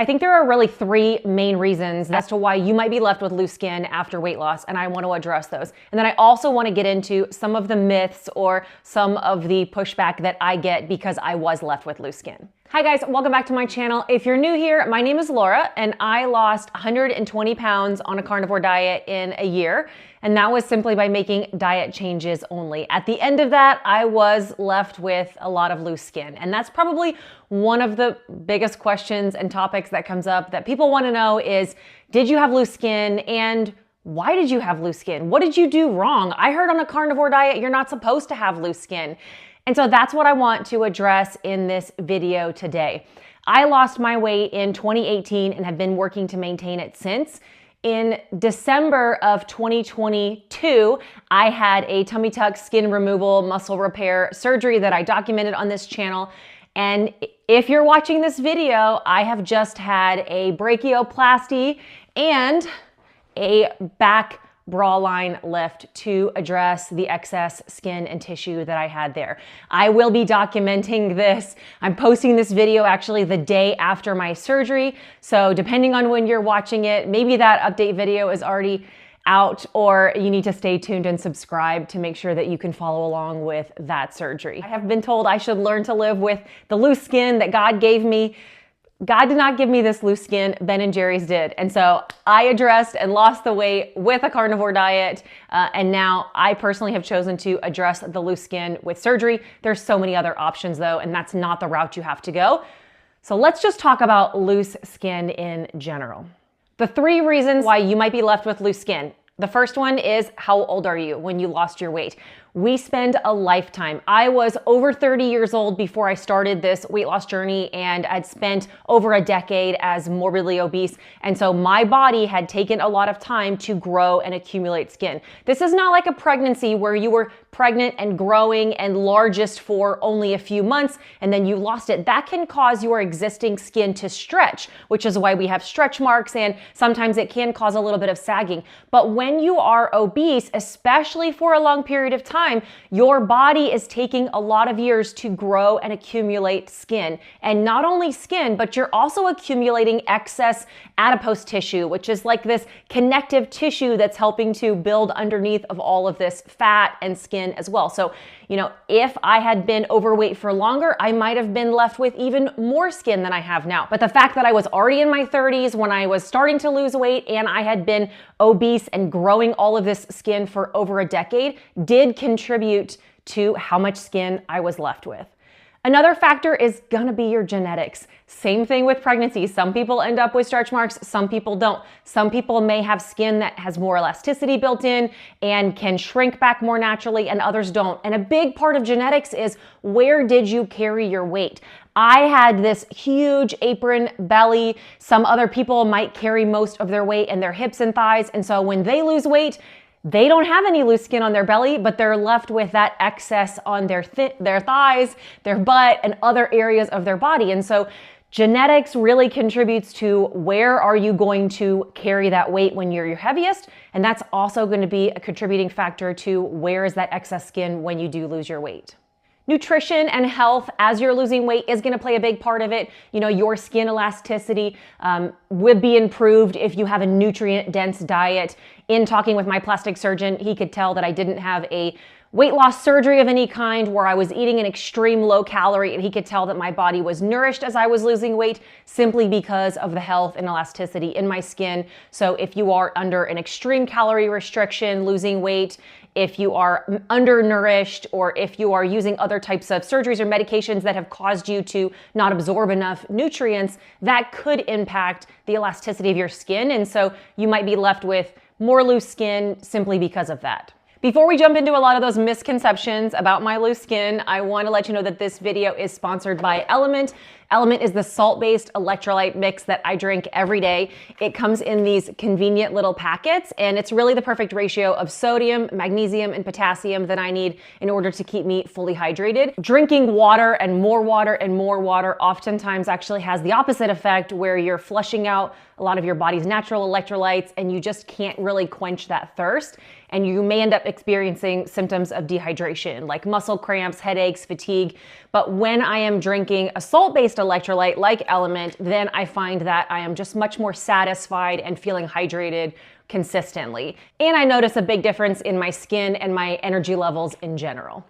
I think there are really three main reasons as to why you might be left with loose skin after weight loss, and I want to address those. And then I also want to get into some of the myths or some of the pushback that I get because I was left with loose skin. Hi guys, welcome back to my channel. If you're new here, my name is Laura and I lost 120 pounds on a carnivore diet in a year. And that was simply by making diet changes only. At the end of that, I was left with a lot of loose skin. And that's probably one of the biggest questions and topics that comes up that people want to know is, did you have loose skin and why did you have loose skin? What did you do wrong? I heard on a carnivore diet, you're not supposed to have loose skin. And so that's what I want to address in this video today. I lost my weight in 2018 and have been working to maintain it since. In December of 2022, I had a tummy tuck skin removal muscle repair surgery that I documented on this channel. And if you're watching this video, I have just had a brachioplasty and a back bra line lift to address the excess skin and tissue that I had there. I will be documenting this. I'm posting this video actually the day after my surgery. So depending on when you're watching it, maybe that update video is already out, or you need to stay tuned and subscribe to make sure that you can follow along with that surgery. I have been told I should learn to live with the loose skin that God gave me. God did not give me this loose skin, Ben & Jerry's did. And so I addressed and lost the weight with a carnivore diet. And now I personally have chosen to address the loose skin with surgery. There's so many other options though, and that's not the route you have to go. So let's just talk about loose skin in general. The three reasons why you might be left with loose skin. The first one is, how old are you when you lost your weight? We spend a lifetime. I was over 30 years old before I started this weight loss journey, and I'd spent over a decade as morbidly obese. And so my body had taken a lot of time to grow and accumulate skin. This is not like a pregnancy where you were pregnant and growing and largest for only a few months and then you lost it. That can cause your existing skin to stretch, which is why we have stretch marks, and sometimes it can cause a little bit of sagging. But when you are obese, especially for a long period of time, your body is taking a lot of years to grow and accumulate skin. And not only skin, but you're also accumulating excess adipose tissue, which is like this connective tissue that's helping to build underneath of all of this fat and skin as well. So, you know, if I had been overweight for longer, I might have been left with even more skin than I have now. But the fact that I was already in my 30s when I was starting to lose weight and I had been obese and growing all of this skin for over a decade did contribute to how much skin I was left with. Another factor is gonna be your genetics. Same thing with pregnancy. Some people end up with stretch marks, some people don't. Some people may have skin that has more elasticity built in and can shrink back more naturally, and others don't. And a big part of genetics is, where did you carry your weight? I had this huge apron belly. Some other people might carry most of their weight in their hips and thighs. And so when they lose weight, they don't have any loose skin on their belly, but they're left with that excess on their thighs, their butt, and other areas of their body. And so genetics really contributes to where are you going to carry that weight when you're your heaviest. And that's also going to be a contributing factor to where is that excess skin when you do lose your weight. Nutrition and health as you're losing weight is going to play a big part of it. You know, your skin elasticity would be improved if you have a nutrient-dense diet. In talking with my plastic surgeon, he could tell that I didn't have a weight loss surgery of any kind where I was eating an extreme low calorie, and he could tell that my body was nourished as I was losing weight simply because of the health and elasticity in my skin. So if you are under an extreme calorie restriction, losing weight, if you are undernourished, or if you are using other types of surgeries or medications that have caused you to not absorb enough nutrients, that could impact the elasticity of your skin. And so you might be left with more loose skin simply because of that. Before we jump into a lot of those misconceptions about my loose skin, I want to let you know that this video is sponsored by Element. Element is the salt-based electrolyte mix that I drink every day. It comes in these convenient little packets, and it's really the perfect ratio of sodium, magnesium, and potassium that I need in order to keep me fully hydrated. Drinking water and more water and more water oftentimes actually has the opposite effect, where you're flushing out a lot of your body's natural electrolytes and you just can't really quench that thirst. And you may end up experiencing symptoms of dehydration like muscle cramps, headaches, fatigue. But when I am drinking a salt-based electrolyte like Element, then I find that I am just much more satisfied and feeling hydrated consistently. And I notice a big difference in my skin and my energy levels in general.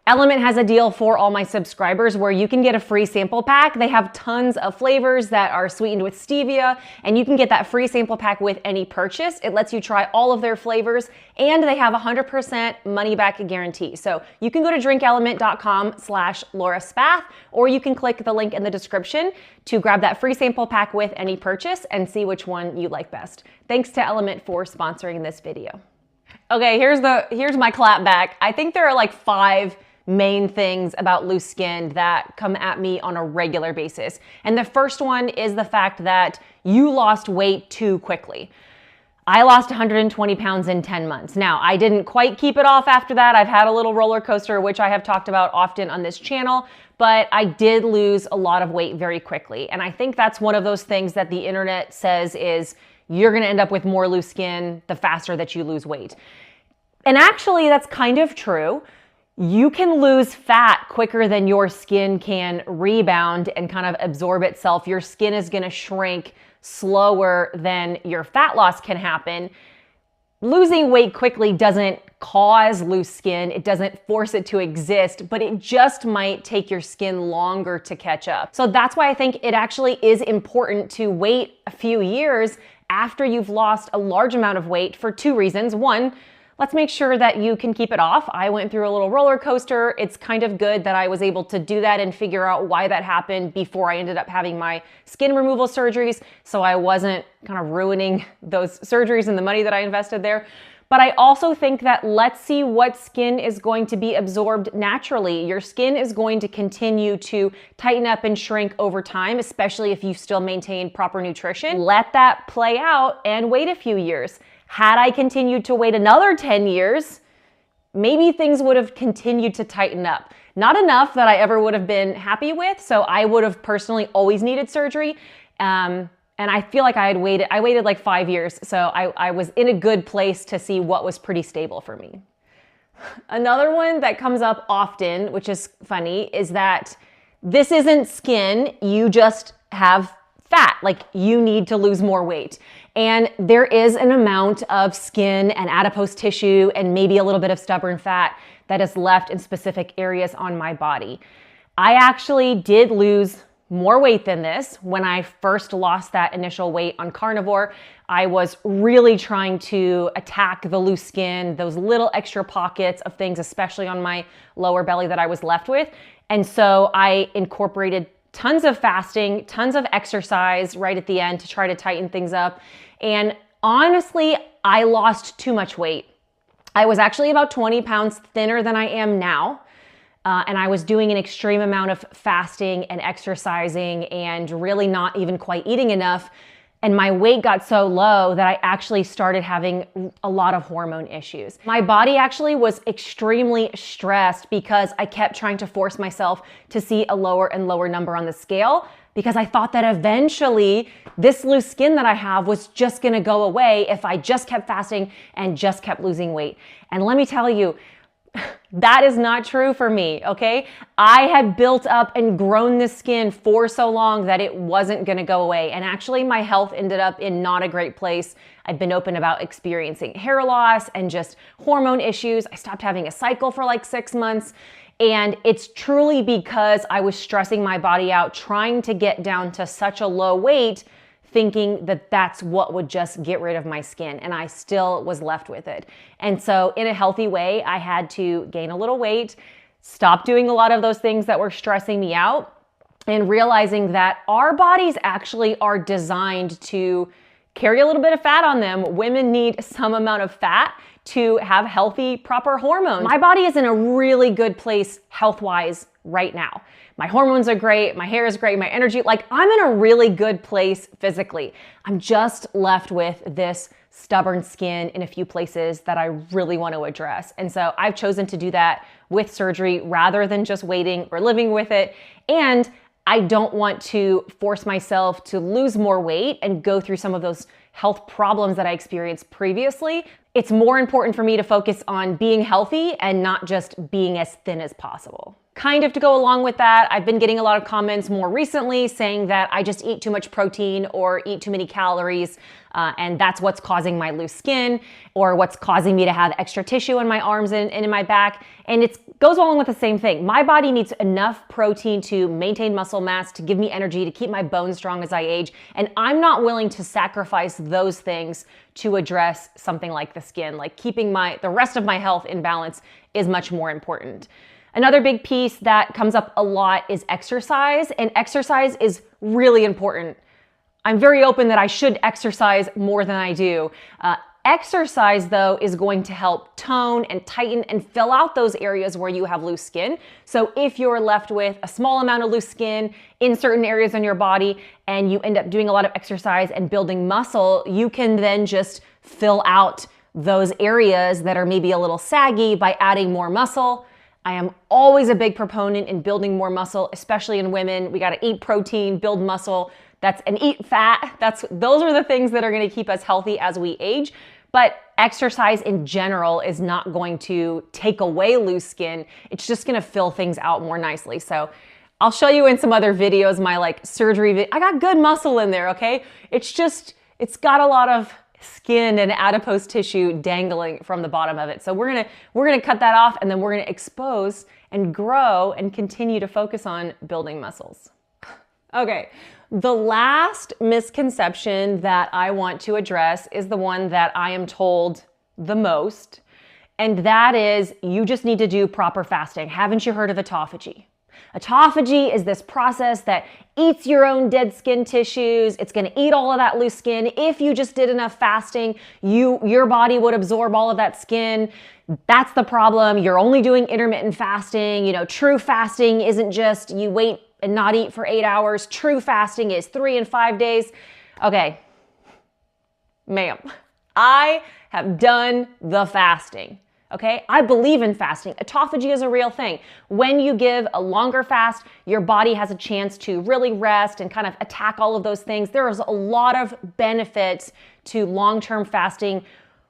Element has a deal for all my subscribers where you can get a free sample pack. They have tons of flavors that are sweetened with stevia, and you can get that free sample pack with any purchase. It lets you try all of their flavors, and they have a 100% money back guarantee. So you can go to drinkelement.com/LauraSpath, or you can click the link in the description to grab that free sample pack with any purchase and see which one you like best. Thanks to Element for sponsoring this video. Okay, here's my clap back. I think there are like 5 main things about loose skin that come at me on a regular basis. And the first one is the fact that you lost weight too quickly. I lost 120 pounds in 10 months. Now, I didn't quite keep it off after that. I've had a little roller coaster, which I have talked about often on this channel, but I did lose a lot of weight very quickly. And I think that's one of those things that the internet says is you're gonna end up with more loose skin the faster that you lose weight. And actually, that's kind of true. You can lose fat quicker than your skin can rebound and kind of absorb itself. Your skin is gonna shrink slower than your fat loss can happen. Losing weight quickly doesn't cause loose skin. It doesn't force it to exist, but it just might take your skin longer to catch up. So that's why I think it actually is important to wait a few years after you've lost a large amount of weight for 2 reasons. One, let's make sure that you can keep it off. I went through a little roller coaster. It's kind of good that I was able to do that and figure out why that happened before I ended up having my skin removal surgeries, so I wasn't kind of ruining those surgeries and the money that I invested there. But I also think that let's see what skin is going to be absorbed naturally. Your skin is going to continue to tighten up and shrink over time, especially if you still maintain proper nutrition. Let that play out and wait a few years. Had I continued to wait another 10 years, maybe things would have continued to tighten up. Not enough that I ever would have been happy with, so I would have personally always needed surgery. And I feel like I waited like 5 years, so I was in a good place to see what was pretty stable for me. Another one that comes up often, which is funny, is that this isn't skin, you just have fat, like you need to lose more weight. And there is an amount of skin and adipose tissue and maybe a little bit of stubborn fat that is left in specific areas on my body. I actually did lose more weight than this. When I first lost that initial weight on Carnivore, I was really trying to attack the loose skin, those little extra pockets of things, especially on my lower belly that I was left with. And so I incorporated tons of fasting, tons of exercise right at the end to try to tighten things up. And honestly, I lost too much weight. I was actually about 20 pounds thinner than I am now. And I was doing an extreme amount of fasting and exercising and really not even quite eating enough. And my weight got so low that I actually started having a lot of hormone issues. My body actually was extremely stressed because I kept trying to force myself to see a lower and lower number on the scale because I thought that eventually this loose skin that I have was just gonna go away if I just kept fasting and just kept losing weight. And let me tell you, that is not true for me, okay? I had built up and grown this skin for so long that it wasn't gonna go away. And actually my health ended up in not a great place. I've been open about experiencing hair loss and just hormone issues. I stopped having a cycle for like 6 months. And it's truly because I was stressing my body out, trying to get down to such a low weight, thinking that that's what would just get rid of my skin, and I still was left with it. And so in a healthy way, I had to gain a little weight, stop doing a lot of those things that were stressing me out, and realizing that our bodies actually are designed to carry a little bit of fat on them. Women need some amount of fat to have healthy, proper hormones. My body is in a really good place health-wise right now. My hormones are great, my hair is great, my energy, like I'm in a really good place physically. I'm just left with this stubborn skin in a few places that I really want to address. And so I've chosen to do that with surgery rather than just waiting or living with it. And I don't want to force myself to lose more weight and go through some of those health problems that I experienced previously. It's more important for me to focus on being healthy and not just being as thin as possible. kind of to go along with that, I've been getting a lot of comments more recently saying that I just eat too much protein or eat too many calories, and that's what's causing my loose skin or what's causing me to have extra tissue in my arms and in my back. And it goes along with the same thing. My body needs enough protein to maintain muscle mass, to give me energy, to keep my bones strong as I age. And I'm not willing to sacrifice those things to address something like the skin. Like keeping the rest of my health in balance is much more important. Another big piece that comes up a lot is exercise, and exercise is really important. I'm very open that I should exercise more than I do. Exercise, though, is going to help tone and tighten and fill out those areas where you have loose skin. So if you're left with a small amount of loose skin in certain areas on your body and you end up doing a lot of exercise and building muscle, you can then just fill out those areas that are maybe a little saggy by adding more muscle. I am always a big proponent in building more muscle, especially in women. We got to eat protein, build muscle, and eat fat. Those are the things that are going to keep us healthy as we age. But exercise in general is not going to take away loose skin. It's just going to fill things out more nicely. So I'll show you in some other videos, my surgery. I got good muscle in there, okay? It's got a lot of skin and adipose tissue dangling from the bottom of it. So we're gonna cut that off, and then we're gonna expose and grow and continue to focus on building muscles. Okay, the last misconception that I want to address is the one that I am told the most, and that is you just need to do proper fasting. Haven't you heard of autophagy? Autophagy is this process that eats your own dead skin tissues. It's going to eat all of that loose skin. If you just did enough fasting, your body would absorb all of that skin. That's the problem. You're only doing intermittent fasting. True fasting isn't just you wait and not eat for 8 hours. True fasting is 3 and 5 days. Okay, ma'am, I have done the fasting. Okay, I believe in fasting. Autophagy is a real thing. When you give a longer fast, your body has a chance to really rest and kind of attack all of those things. There is a lot of benefits to long-term fasting,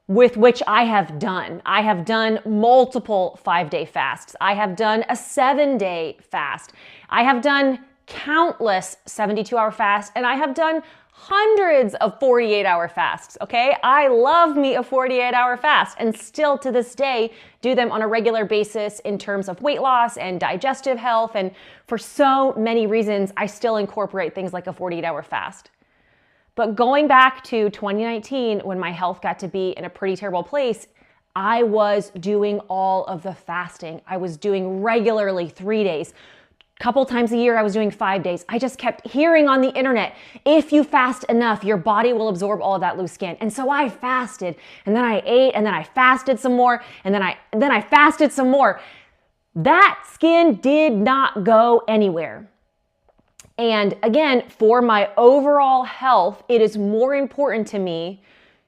with which I have done. I have done multiple 5-day fasts. I have done a 7-day fast. I have done countless 72-hour fasts, and I have done hundreds of 48-hour fasts, okay? I love me a 48-hour fast and still to this day do them on a regular basis in terms of weight loss and digestive health. And for so many reasons, I still incorporate things like a 48-hour fast. But going back to 2019, when my health got to be in a pretty terrible place, I was doing all of the fasting. I was doing regularly 3 days. Couple times a year, I was doing 5 days. I just kept hearing on the internet, if you fast enough, your body will absorb all of that loose skin. And so I fasted, and then I ate, and then I fasted some more, and then I fasted some more. That skin did not go anywhere. And again, for my overall health, it is more important to me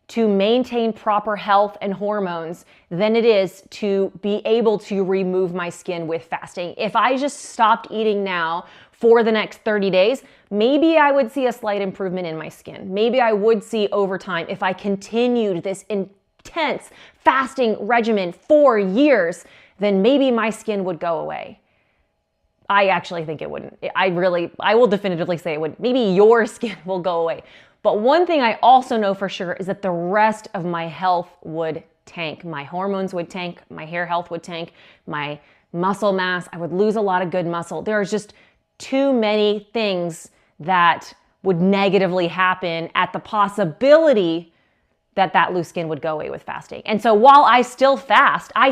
to maintain proper health and hormones than it is to be able to remove my skin with fasting. If I just stopped eating now for the next 30 days, maybe I would see a slight improvement in my skin. Maybe I would see over time if I continued this intense fasting regimen for years, then maybe my skin would go away. I actually think it wouldn't. I will definitively say it would. Maybe your skin will go away. But one thing I also know for sure is that the rest of my health would tank. My hormones would tank, my hair health would tank, my muscle mass, I would lose a lot of good muscle. There's just too many things that would negatively happen at the possibility that that loose skin would go away with fasting. And so while I still fast, I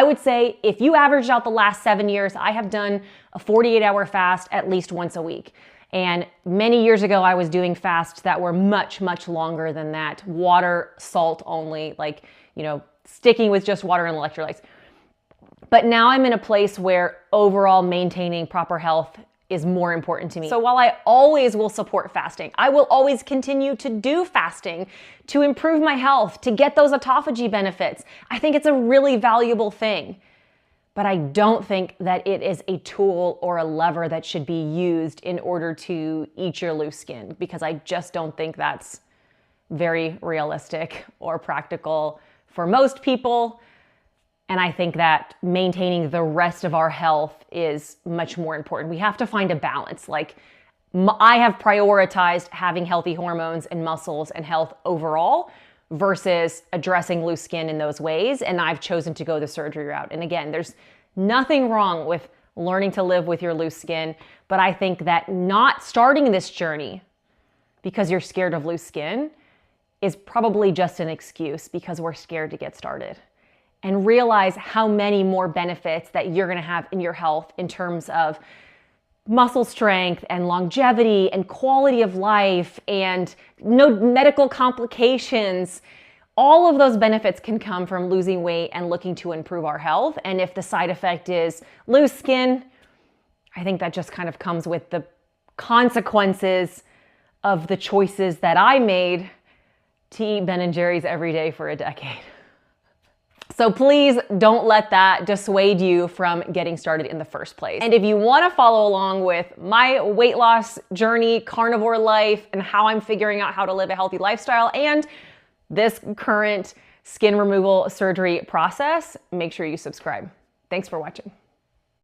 would say if you averaged out the last 7 years, I have done a 48-hour fast at least once a week. And many years ago, I was doing fasts that were much, much longer than that. Water, salt only, sticking with just water and electrolytes. But now I'm in a place where overall maintaining proper health is more important to me. So while I always will support fasting, I will always continue to do fasting to improve my health, to get those autophagy benefits. I think it's a really valuable thing. But I don't think that it is a tool or a lever that should be used in order to eat your loose skin, because I just don't think that's very realistic or practical for most people. And I think that maintaining the rest of our health is much more important. We have to find a balance. Like, I have prioritized having healthy hormones and muscles and health overall versus addressing loose skin in those ways. And I've chosen to go the surgery route. And again, there's nothing wrong with learning to live with your loose skin. But I think that not starting this journey because you're scared of loose skin is probably just an excuse because we're scared to get started. And realize how many more benefits that you're going to have in your health in terms of muscle strength and longevity and quality of life and no medical complications. All of those benefits can come from losing weight and looking to improve our health. And if the side effect is loose skin, I think that just kind of comes with the consequences of the choices that I made to eat Ben & Jerry's every day for a decade. So please don't let that dissuade you from getting started in the first place. And if you want to follow along with my weight loss journey, carnivore life, and how I'm figuring out how to live a healthy lifestyle and this current skin removal surgery process, make sure you subscribe. Thanks for watching.